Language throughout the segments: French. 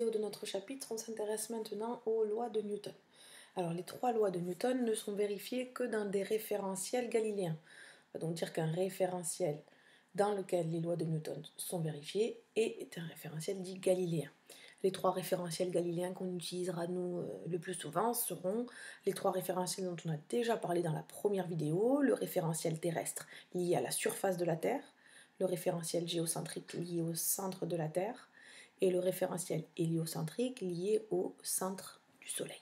De notre chapitre, on s'intéresse maintenant aux lois de Newton. Alors, les trois lois de Newton ne sont vérifiées que dans des référentiels galiléens. Ça veut donc dire qu'un référentiel dans lequel les lois de Newton sont vérifiées est un référentiel dit galiléen. Les trois référentiels galiléens qu'on utilisera nous le plus souvent seront les trois référentiels dont on a déjà parlé dans la première vidéo, le référentiel terrestre lié à la surface de la Terre, le référentiel géocentrique lié au centre de la Terre, et le référentiel héliocentrique lié au centre du Soleil.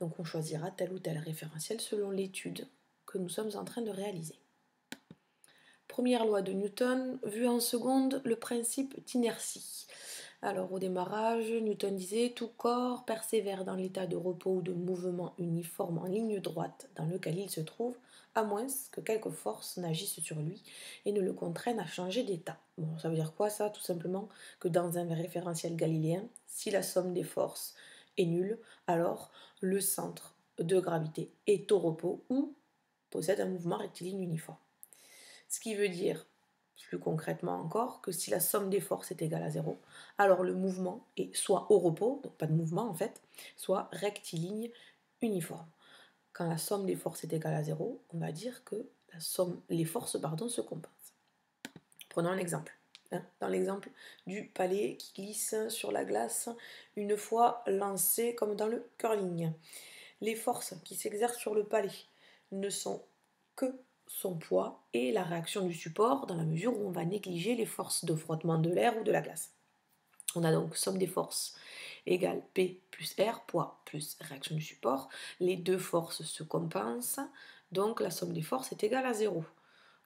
Donc on choisira tel ou tel référentiel selon l'étude que nous sommes en train de réaliser. Première loi de Newton, vue en seconde, le principe d'inertie. Alors au démarrage, Newton disait « Tout corps persévère dans l'état de repos ou de mouvement uniforme en ligne droite dans lequel il se trouve, à moins que quelque force n'agisse sur lui et ne le contraigne à changer d'état. » Bon, ça veut dire quoi ça? Tout simplement que dans un référentiel galiléen, si la somme des forces est nulle, alors le centre de gravité est au repos ou possède un mouvement rectiligne uniforme. Ce qui veut dire, plus concrètement encore, que si la somme des forces est égale à 0, alors le mouvement est soit au repos, donc pas de mouvement en fait, soit rectiligne uniforme. Quand la somme des forces est égale à 0, on va dire que les forces se compensent. Prenons un exemple. Dans l'exemple du palais qui glisse sur la glace une fois lancé comme dans le curling. Les forces qui s'exercent sur le palais ne sont que son poids et la réaction du support dans la mesure où on va négliger les forces de frottement de l'air ou de la glace. On a donc somme des forces égale P plus R, poids plus réaction du support. Les deux forces se compensent, donc la somme des forces est égale à 0.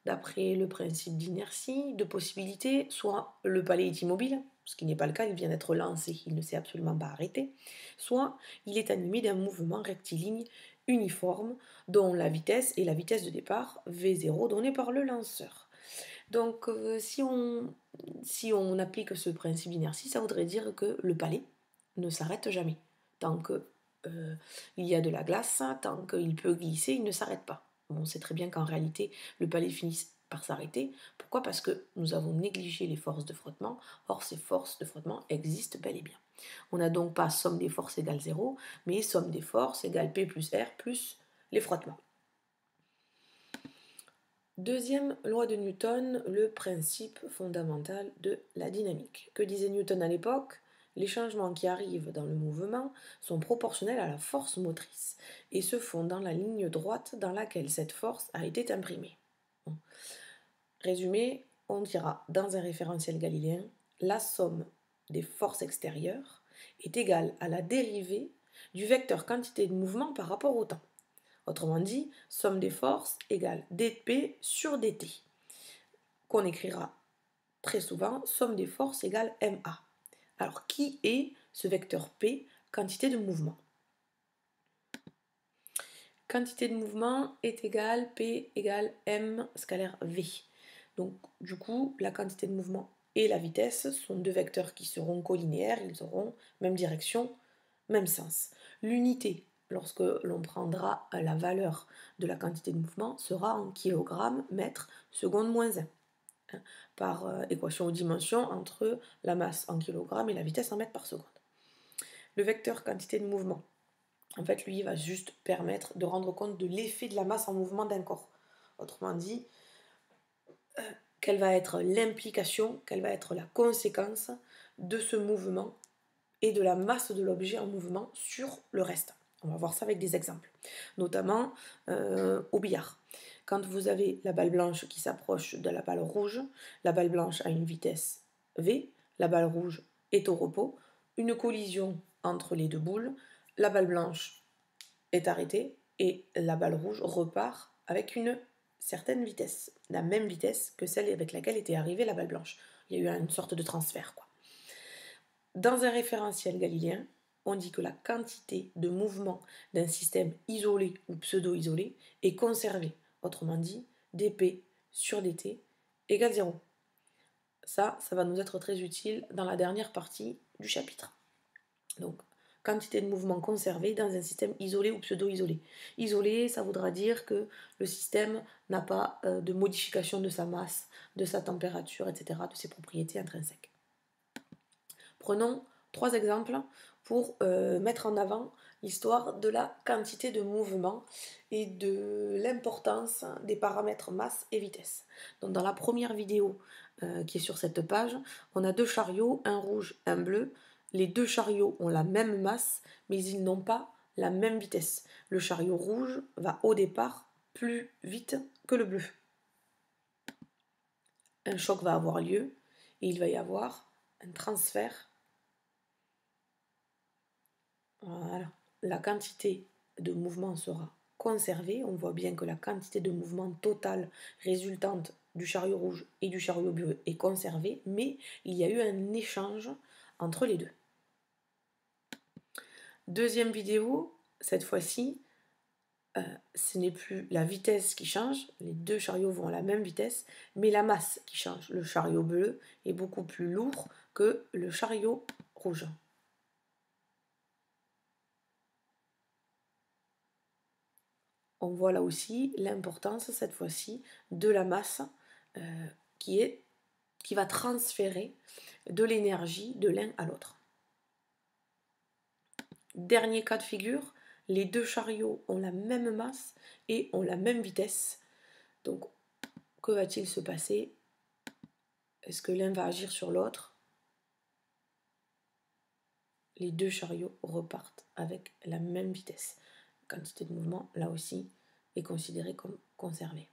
D'après le principe d'inertie, de possibilité, soit le palais est immobile, ce qui n'est pas le cas, il vient d'être lancé, il ne s'est absolument pas arrêté, soit il est animé d'un mouvement rectiligne uniforme dont la vitesse est la vitesse de départ V0 donnée par le lanceur. Donc si on applique ce principe d'inertie, ça voudrait dire que le palais ne s'arrête jamais. Tant qu'il y a de la glace, tant qu'il peut glisser, il ne s'arrête pas. On sait très bien qu'en réalité, le palais finit par s'arrêter. Pourquoi? Parce que nous avons négligé les forces de frottement. Or, ces forces de frottement existent bel et bien. On n'a donc pas somme des forces égale 0, mais somme des forces égale P plus R plus les frottements. Deuxième loi de Newton, le principe fondamental de la dynamique. Que disait Newton à l'époque? Les changements qui arrivent dans le mouvement sont proportionnels à la force motrice et se font dans la ligne droite dans laquelle cette force a été imprimée. Résumé, on dira dans un référentiel galiléen, la somme des forces extérieures est égale à la dérivée du vecteur quantité de mouvement par rapport au temps. Autrement dit, somme des forces égale dp sur dt, qu'on écrira très souvent somme des forces égale ma. Alors, qui est ce vecteur p, quantité de mouvement? Quantité de mouvement est égale p égale m scalaire v. Donc, du coup, la quantité de mouvement et la vitesse sont deux vecteurs qui seront collinéaires, ils auront même direction, même sens. L'unité, lorsque l'on prendra la valeur de la quantité de mouvement, sera en kg mètre seconde moins 1, par équation aux dimensions entre la masse en kg et la vitesse en mètres par seconde. Le vecteur quantité de mouvement, en fait, lui, va juste permettre de rendre compte de l'effet de la masse en mouvement d'un corps. Autrement dit, quelle va être l'implication, quelle va être la conséquence de ce mouvement et de la masse de l'objet en mouvement sur le reste. On va voir ça avec des exemples, notamment au billard. Quand vous avez la balle blanche qui s'approche de la balle rouge, la balle blanche a une vitesse V, la balle rouge est au repos, une collision entre les deux boules, la balle blanche est arrêtée et la balle rouge repart avec une certaine vitesse, la même vitesse que celle avec laquelle était arrivée la balle blanche. Il y a eu une sorte de transfert, quoi. Dans un référentiel galiléen, on dit que la quantité de mouvement d'un système isolé ou pseudo-isolé est conservée. Autrement dit, dp sur dt égale 0. Ça va nous être très utile dans la dernière partie du chapitre. Donc, quantité de mouvement conservée dans un système isolé ou pseudo-isolé. Isolé, ça voudra dire que le système n'a pas de modification de sa masse, de sa température, etc., de ses propriétés intrinsèques. Prenons 3 exemples pour mettre en avant l'histoire de la quantité de mouvement et de l'importance des paramètres masse et vitesse. Donc dans la première vidéo qui est sur cette page, on a 2 chariots, un rouge, un bleu. Les 2 chariots ont la même masse, mais ils n'ont pas la même vitesse. Le chariot rouge va au départ plus vite que le bleu. Un choc va avoir lieu et il va y avoir un transfert. Voilà. La quantité de mouvement sera conservée. On voit bien que la quantité de mouvement totale résultante du chariot rouge et du chariot bleu est conservée, mais il y a eu un échange entre les deux. Deuxième vidéo, cette fois-ci, ce n'est plus la vitesse qui change, les 2 chariots vont à la même vitesse, mais la masse qui change. Le chariot bleu est beaucoup plus lourd que le chariot rouge. On voit là aussi l'importance, cette fois-ci, de la masse qui va transférer de l'énergie de l'un à l'autre. Dernier cas de figure, les 2 chariots ont la même masse et ont la même vitesse. Donc, que va-t-il se passer? Est-ce que l'un va agir sur l'autre? Les 2 chariots repartent avec la même vitesse. La quantité de mouvement, là aussi, est considérée comme conservée.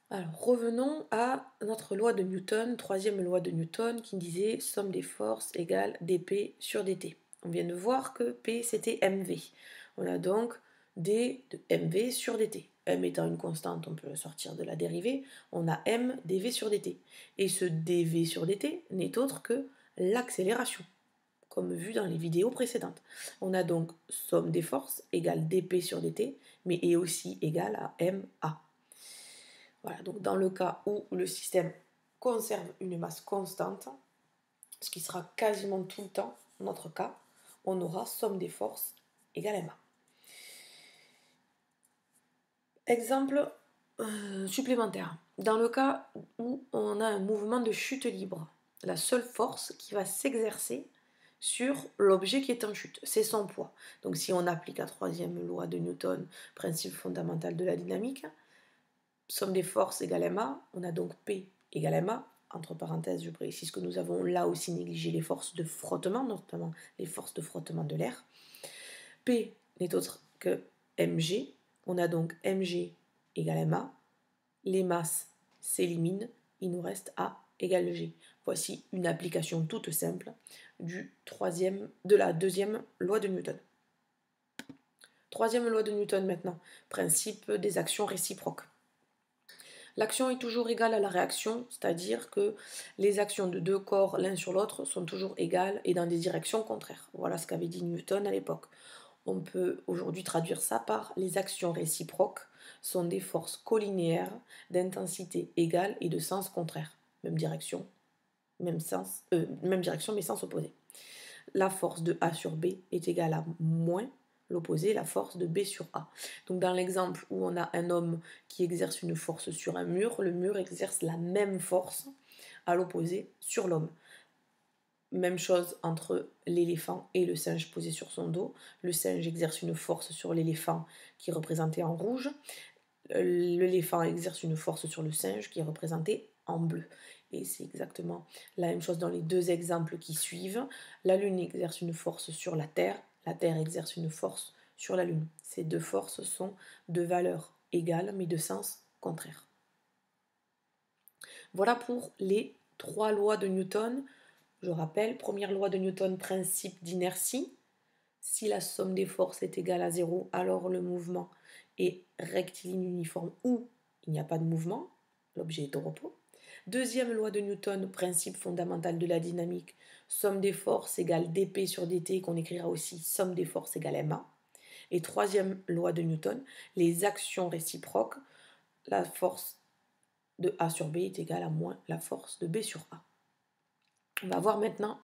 Alors, revenons à notre loi de Newton, troisième loi de Newton, qui disait somme des forces égale dP sur dt. On vient de voir que P c'était mv. On a donc d de mv sur dt. M étant une constante, on peut sortir de la dérivée. On a m dv sur dt. Et ce dv sur dt n'est autre que l'accélération, comme vu dans les vidéos précédentes. On a donc somme des forces égale dp sur dt, mais est aussi égale à ma. Voilà, donc dans le cas où le système conserve une masse constante, ce qui sera quasiment tout le temps notre cas, on aura somme des forces égale ma. Exemple supplémentaire. Dans le cas où on a un mouvement de chute libre, la seule force qui va s'exercer sur l'objet qui est en chute, c'est son poids. Donc si on applique la troisième loi de Newton, principe fondamental de la dynamique, somme des forces égale ma, on a donc P égale ma, entre parenthèses je précise que nous avons là aussi négligé les forces de frottement, notamment les forces de frottement de l'air. P n'est autre que mg, on a donc mg égale ma, les masses s'éliminent, il nous reste A égale G. Voici une application toute simple de la deuxième loi de Newton. Troisième loi de Newton maintenant, principe des actions réciproques. L'action est toujours égale à la réaction, c'est-à-dire que les actions de 2 corps l'un sur l'autre sont toujours égales et dans des directions contraires. Voilà ce qu'avait dit Newton à l'époque. On peut aujourd'hui traduire ça par les actions réciproques sont des forces collinéaires d'intensité égale et de sens contraire. Même direction, même direction mais sens opposé. La force de A sur B est égale à moins l'opposé, la force de B sur A. Donc dans l'exemple où on a un homme qui exerce une force sur un mur, le mur exerce la même force à l'opposé sur l'homme. Même chose entre l'éléphant et le singe posé sur son dos. Le singe exerce une force sur l'éléphant qui est représenté en rouge. L'éléphant exerce une force sur le singe qui est représenté en bleu. Et c'est exactement la même chose dans les 2 exemples qui suivent. La Lune exerce une force sur la Terre exerce une force sur la Lune. Ces 2 forces sont de valeur égale mais de sens contraire. Voilà pour les 3 lois de Newton. Je rappelle, première loi de Newton, principe d'inertie. Si la somme des forces est égale à 0, alors le mouvement est rectiligne uniforme ou il n'y a pas de mouvement, l'objet est au repos. Deuxième loi de Newton, principe fondamental de la dynamique, somme des forces égale dp sur dt, qu'on écrira aussi somme des forces égale ma. Et troisième loi de Newton, les actions réciproques, la force de A sur B est égale à moins la force de B sur A. On va voir maintenant